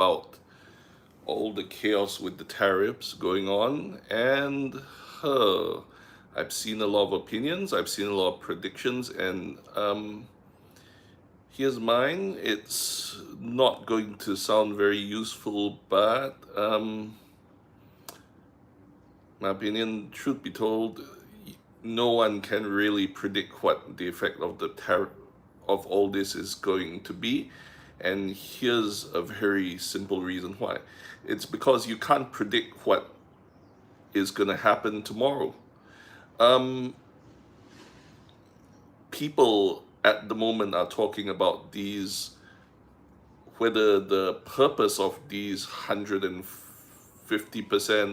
about all the chaos with the tariffs going on, and uh, I've seen a lot of opinions, I've seen a lot of predictions, and here's mine. It's not going to sound very useful, but my opinion, truth be told, no one can really predict what the effect of the tariff of all this is going to be. And here's a very simple reason why. It's because you can't predict what is going to happen tomorrow. Um, People at the moment are talking about these, whether the purpose of these 150%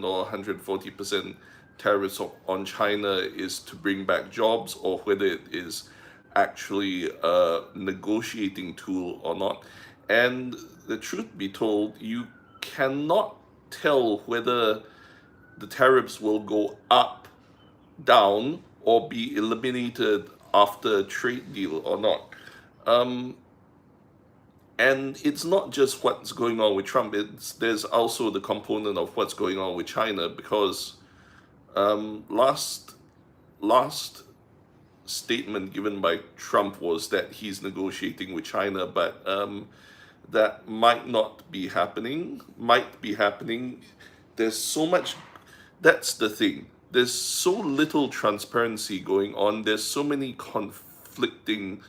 or 140% tariffs on China is to bring back jobs, or whether it is actually a negotiating tool or not. And the truth be told, you cannot tell whether the tariffs will go up, down, or be eliminated after a trade deal or not. Um, and it's not just what's going on with Trump. There's also the component of what's going on with China, because last last statement given by Trump was that he's negotiating with China, but that might not be happening. Might be happening. There's so much. That's the thing. There's so little transparency going on. There's so much conflicting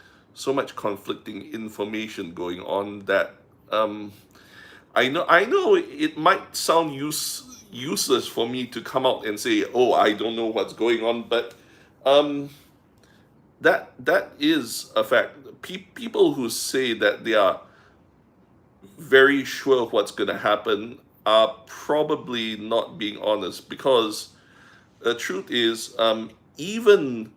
information going on that I know it might sound useless for me to come out and say, oh, I don't know what's going on, but um, that is a fact. People who say that they are very sure what's going to happen are probably not being honest, because the truth is, even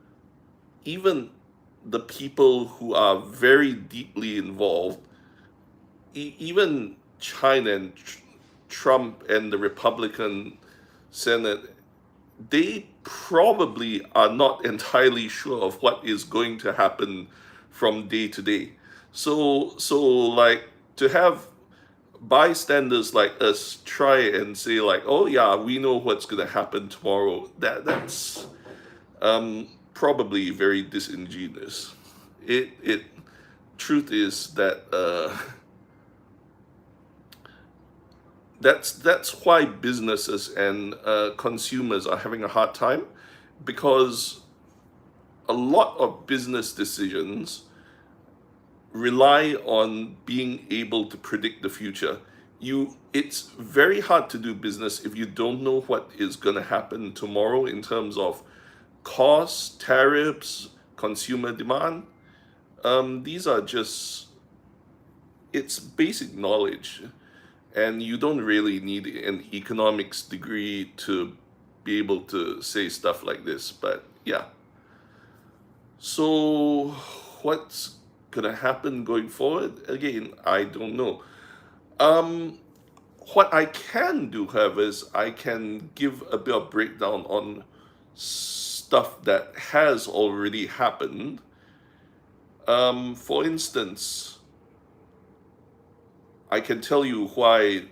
the people who are very deeply involved, even China and Trump and the Republican Senate, they probably are not entirely sure of what is going to happen from day to day. So like, to have bystanders like us try and say like, oh yeah, we know what's going to happen tomorrow, that's probably very disingenuous. It truth is that that's why businesses and consumers are having a hard time, because a lot of business decisions rely on being able to predict the future. It's very hard to do business if you don't know what is going to happen tomorrow in terms of costs, tariffs, consumer demand. These are just, it's basic knowledge, and you don't really need an economics degree to be able to say stuff like this. But yeah, so what's gonna happen going forward? Again, I don't know. Um, what I can do, however, is I can give a bit of breakdown on stuff that has already happened. For instance, I can tell you why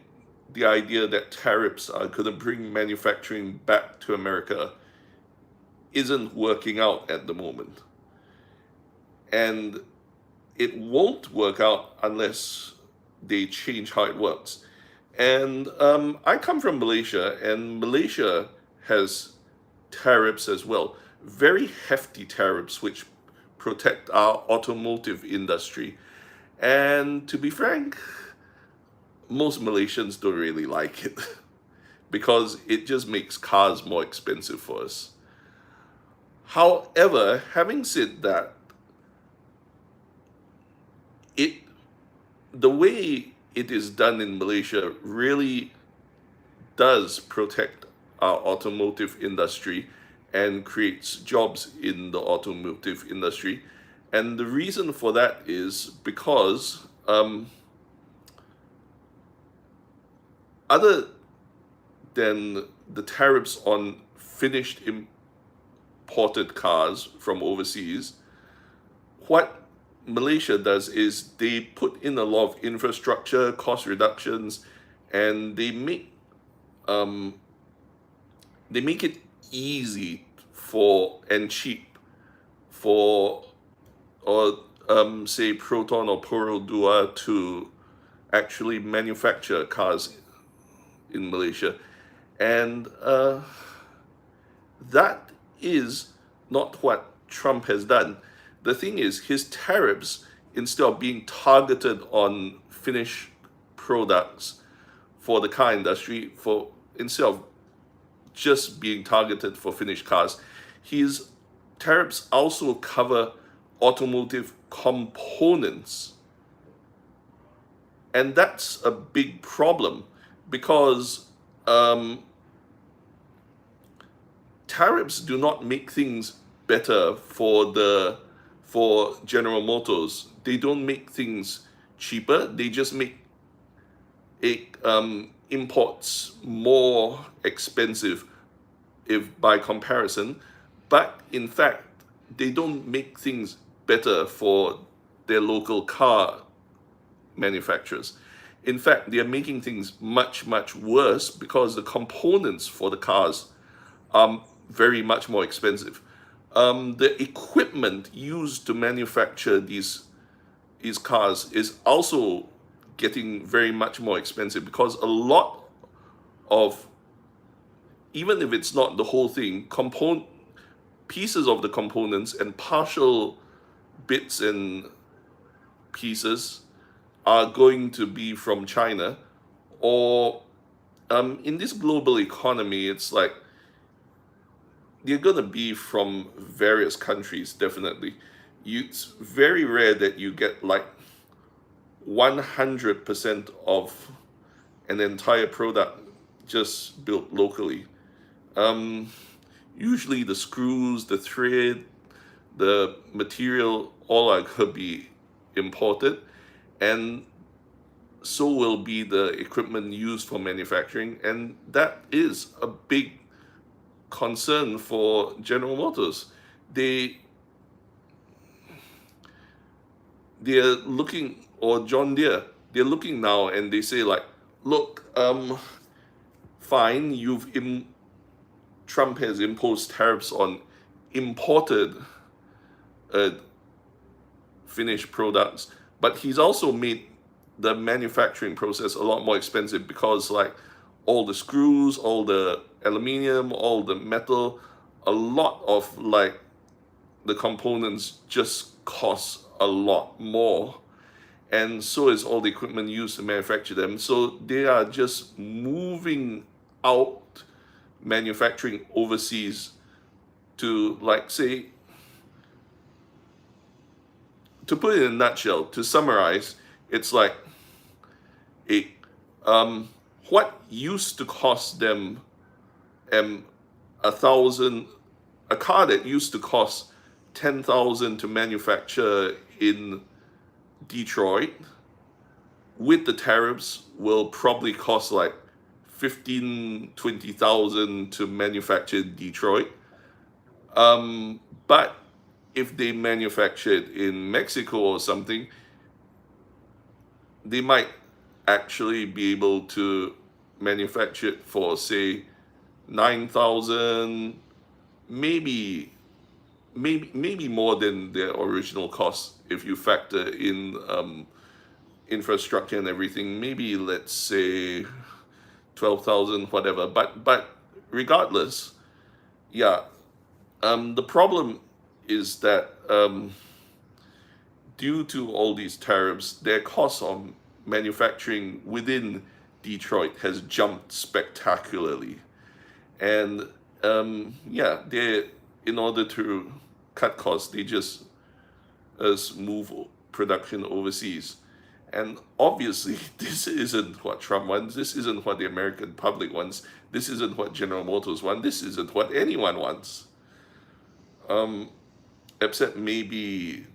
the idea that tariffs are going to bring manufacturing back to America isn't working out at the moment. And it won't work out unless they change how it works. And I come from Malaysia, and Malaysia has tariffs as well, very hefty tariffs, which protect our automotive industry. And to be frank, most Malaysians don't really like it because it just makes cars more expensive for us. However, having said that, it the way it is done in Malaysia really does protect our automotive industry and creates jobs in the automotive industry. And the reason for that is because other than the tariffs on finished imported cars from overseas, what Malaysia does is they put in a lot of infrastructure, cost reductions, and they make it easy for and cheap for or say Proton or Pearl to actually manufacture cars in Malaysia, and that is not what Trump has done. The thing is, his tariffs, instead of being targeted on finished products for the car industry, for instead of just being targeted for finished cars, his tariffs also cover automotive components. And that's a big problem because um, tariffs do not make things better for General Motors. They don't make things cheaper. They just make imports more expensive if by comparison. But in fact, they don't make things better for their local car manufacturers. In fact, they are making things much, much worse because the components for the cars are very much more expensive. The equipment used to manufacture these cars is also getting very much more expensive because a lot of, even if it's not the whole thing, pieces of the components and partial bits and pieces are going to be from China, or in this global economy, it's like they're going to be from various countries, definitely. It's very rare that you get like 100% of an entire product just built locally. Um, Usually the screws, the thread, the material, all are going to be imported. And so will be the equipment used for manufacturing. And that is a big concern for General Motors. They they're looking, or John Deere, they're looking now and they say like, look, fine, Trump has imposed tariffs on imported uh, finished products, but he's also made the manufacturing process a lot more expensive because like all the screws, all the aluminium, all the metal, a lot of like the components just cost a lot more, and so is all the equipment used to manufacture them. So they are just moving out manufacturing overseas to, like, say, to put it in a nutshell, to summarize, it's like a what used to cost them um, 1,000, a car that used to cost 10,000 to manufacture in Detroit, with the tariffs will probably cost like 15, 20,000 to manufacture in Detroit. But if they manufacture it in Mexico or something, they might actually be able to manufacture it for, say, 9,000, maybe maybe more than their original cost if you factor in infrastructure and everything. Maybe let's say 12,000, whatever. But regardless, yeah. The problem is that due to all these tariffs, their cost of manufacturing within Detroit has jumped spectacularly, and yeah, they, in order to cut costs, they just move production overseas. And obviously, this isn't what Trump wants. This isn't what the American public wants. This isn't what General Motors wants. This isn't what anyone wants. Except maybe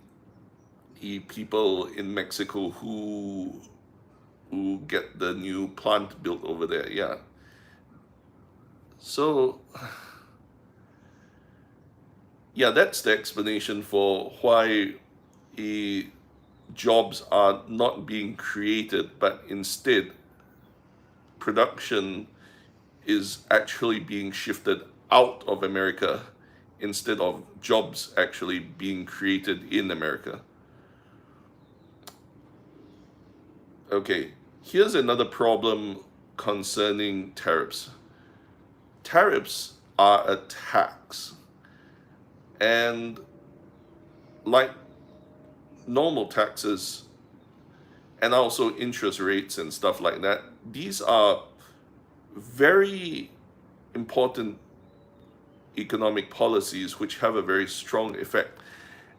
the people in Mexico who get the new plant built over there. Yeah. So yeah, that's the explanation for why he jobs are not being created, but instead production is actually being shifted out of America instead of jobs actually being created in America. Okay, here's another problem concerning tariffs. Tariffs are a tax, and like normal taxes and also interest rates and stuff like that, these are very important economic policies which have a very strong effect.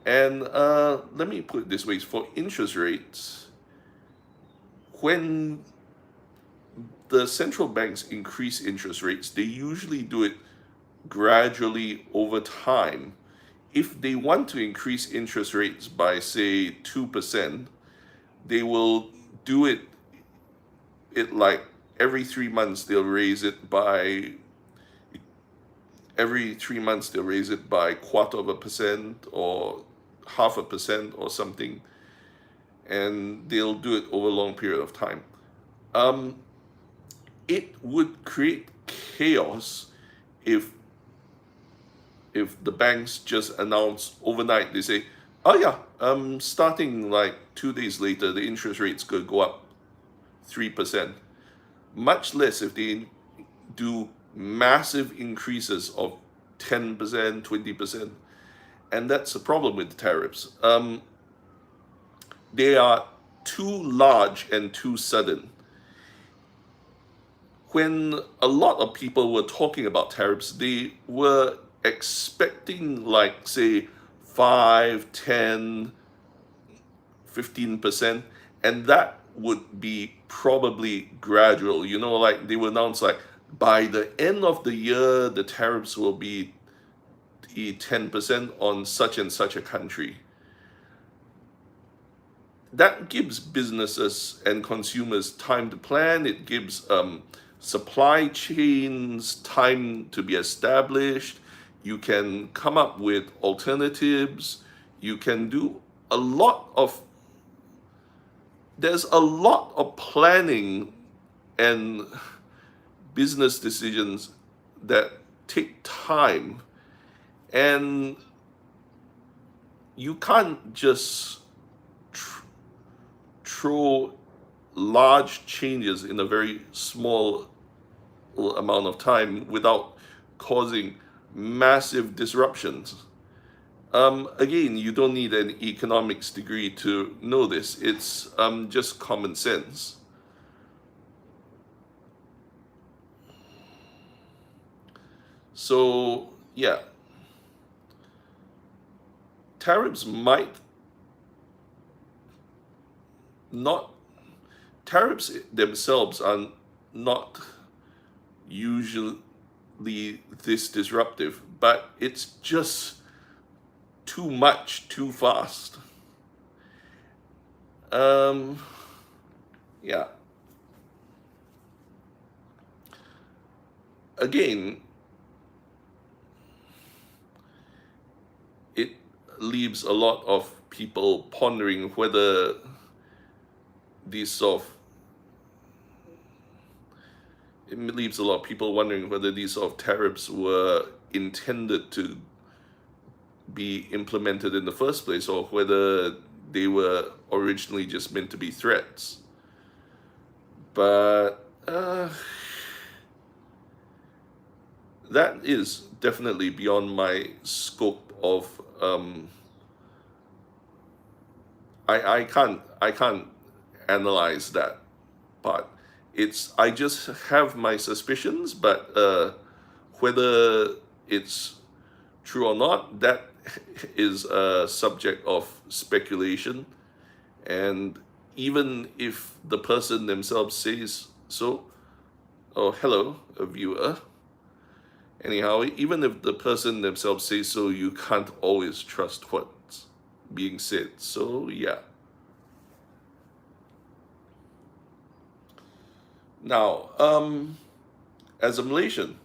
And let me put it this way: for interest rates, when the central banks increase interest rates, they usually do it gradually over time. If they want to increase interest rates by, say, 2%, they will do it like every 3 months they'll raise it by quarter of a percent or half a percent or something, and they'll do it over a long period of time. It would create chaos if the banks just announce overnight, they say, oh yeah, starting like 2 days later, the interest rates could go up 3%. Much less if they do massive increases of 10%, 20%. And that's the problem with the tariffs. They are too large and too sudden. When a lot of people were talking about tariffs, they were expecting, like, say, 5, 10, 15%, and that would be probably gradual. Like they will announce, like, by the end of the year, the tariffs will be 10% on such and such a country. That gives businesses and consumers time to plan. It gives supply chains time to be established. You can come up with alternatives. You can do there's a lot of planning and business decisions that take time, and you can't just throw large changes in a very small amount of time without causing massive disruptions. Again, you don't need an economics degree to know this. It's just common sense. So, yeah, tariffs might not, tariffs themselves are not usually this disruptive, but it's just too much, too fast. Yeah. Again, it leaves a lot of people pondering whether these sort of it leaves a lot of people wondering whether these sort of tariffs were intended to be implemented in the first place, or whether they were originally just meant to be threats. But that is definitely beyond my scope of I can't analyze that part. I just have my suspicions, but whether it's true or not, that is a subject of speculation. And even if the person themselves says so, oh, hello, a viewer. Anyhow, even if the person themselves says so, you can't always trust what's being said. So, yeah. Now, as a Malaysian,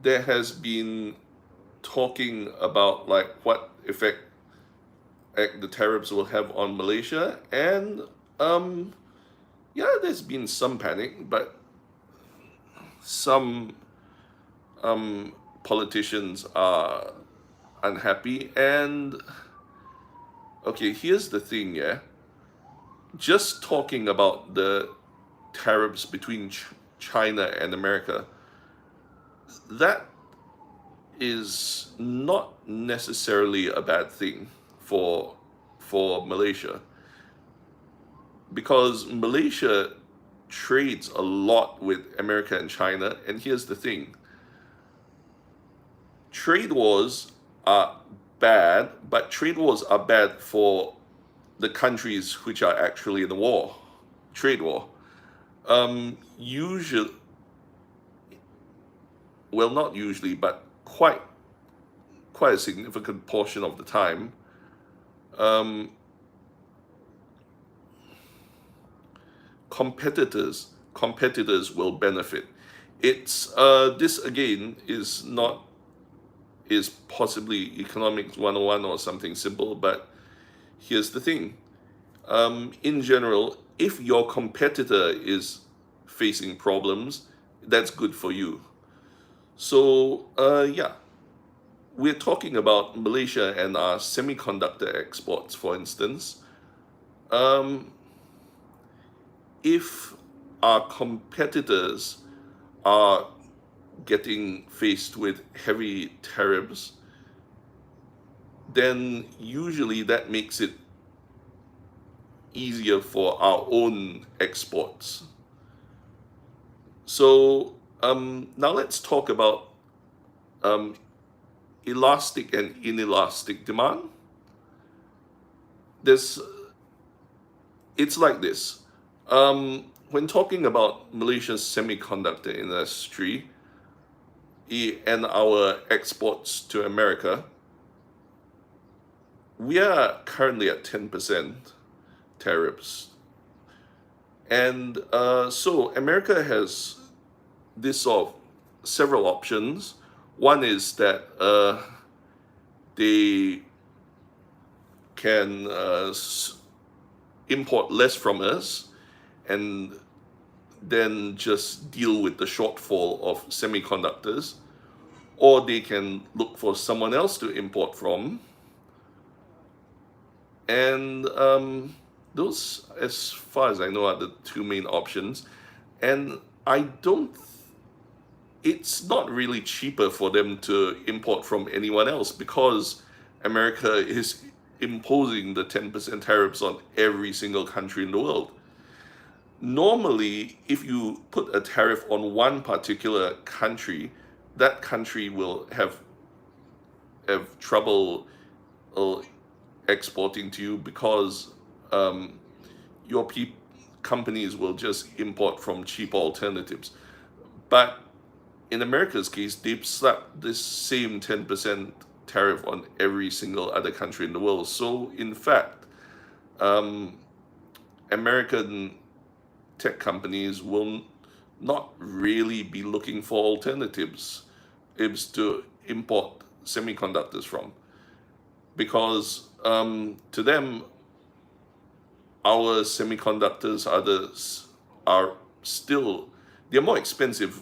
there has been talking about, like, what effect the tariffs will have on Malaysia. And yeah, there's been some panic, but some politicians are unhappy. And okay, here's the thing, yeah. Just talking about the tariffs between China and America, that is not necessarily a bad thing for Malaysia, because Malaysia trades a lot with America and China. And here's the thing: trade wars are bad, but trade wars are bad for the countries which are actually in the war, trade war. Usually, well, not usually, but quite a significant portion of the time, um, competitors will benefit. It's this again is possibly economics 101 or something simple, but here's the thing. In general, if your competitor is facing problems, that's good for you. So yeah, we're talking about Malaysia and our semiconductor exports, for instance. Um, if our competitors are getting faced with heavy tariffs, then usually that makes it easier for our own exports. So now let's talk about um, elastic and inelastic demand. There's It's like this. When talking about Malaysia's semiconductor industry and our exports to America, we are currently at 10% tariffs. And so America has this sort of several options. One is that they can import less from us and then just deal with the shortfall of semiconductors, or they can look for someone else to import from. And those, as far as I know, are the two main options. And I don't, it's not really cheaper for them to import from anyone else, because America is imposing the 10% tariffs on every single country in the world. Normally, if you put a tariff on one particular country, that country will have trouble exporting to you, because your companies will just import from cheaper alternatives. But in America's case, they've slapped this same 10% tariff on every single other country in the world. So in fact, American tech companies will not really be looking for alternatives to import semiconductors from, because to them, our semiconductors are still, they're more expensive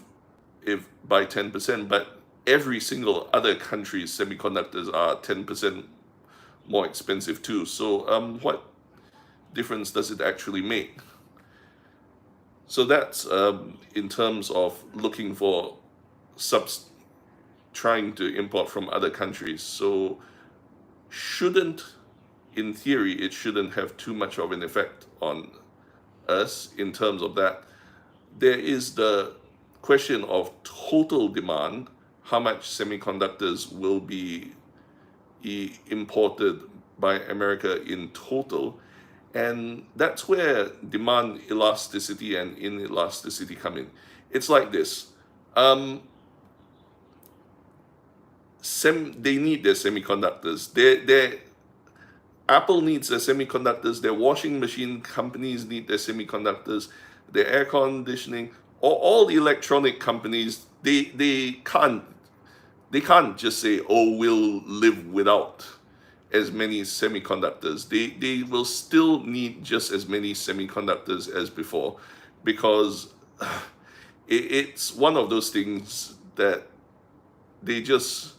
if by 10%, but every single other country's semiconductors are 10% more expensive too. So what difference does it actually make? So that's in terms of looking for trying to import from other countries. So in theory, it shouldn't have too much of an effect on us in terms of that. There is the question of total demand, how much semiconductors will be imported by America in total. And that's where demand elasticity and inelasticity come in. It's like this. They need their semiconductors. Apple needs their semiconductors. Their washing machine companies need their semiconductors. Their air conditioning, all the electronic companies, they can't just say, oh, we'll live without as many semiconductors. They will still need just as many semiconductors as before, because it's one of those things that they just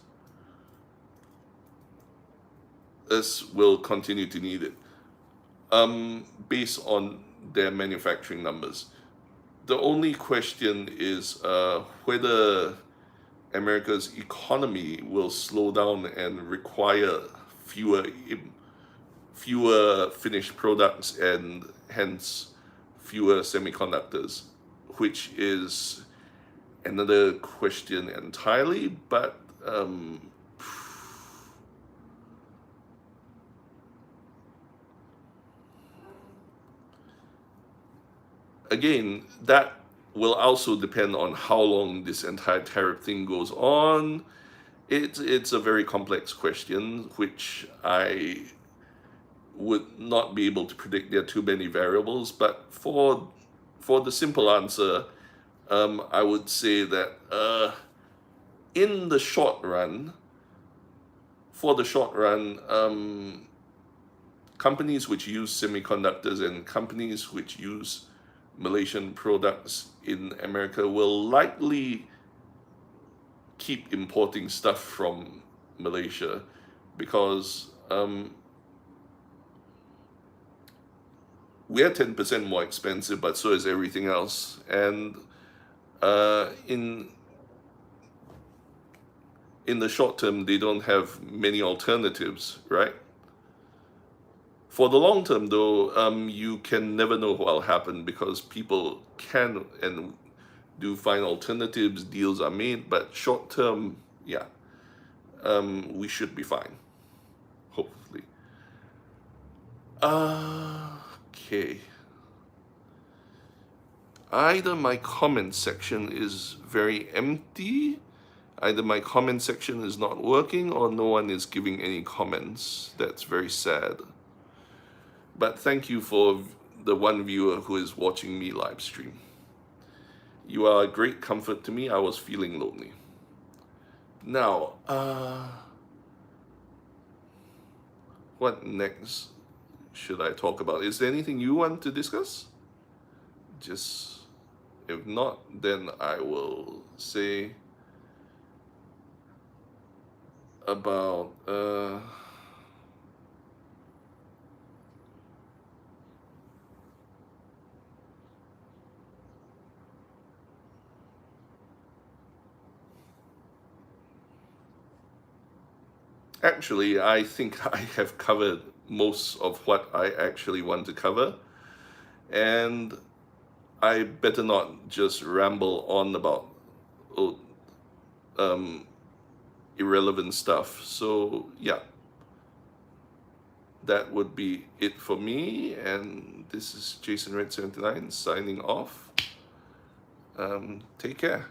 will continue to need it, based on their manufacturing numbers. The only question is whether America's economy will slow down and require fewer finished products and hence fewer semiconductors, which is another question entirely. But again, that will also depend on how long this entire tariff thing goes on. It's a very complex question, which I would not be able to predict. There are too many variables. But for the simple answer, I would say that in the short run, companies which use semiconductors and companies which use Malaysian products in America will likely keep importing stuff from Malaysia, because we're 10% more expensive, but so is everything else. And in the short term, they don't have many alternatives, right? For the long term, though, you can never know what will happen, because people can and do find alternatives, deals are made. But short term, yeah, we should be fine, hopefully. Okay. Either my comment section is very empty, either my comment section is not working, or no one is giving any comments. That's very sad. But thank you for the one viewer who is watching me live stream. You are a great comfort to me. I was feeling lonely. Now, what next should I talk about? Is there anything you want to discuss? Just, if not, then I will say about actually, I think I have covered most of what I actually want to cover, and I better not just ramble on about irrelevant stuff. So yeah, that would be it for me, and this is Jason Red 79 signing off. Take care.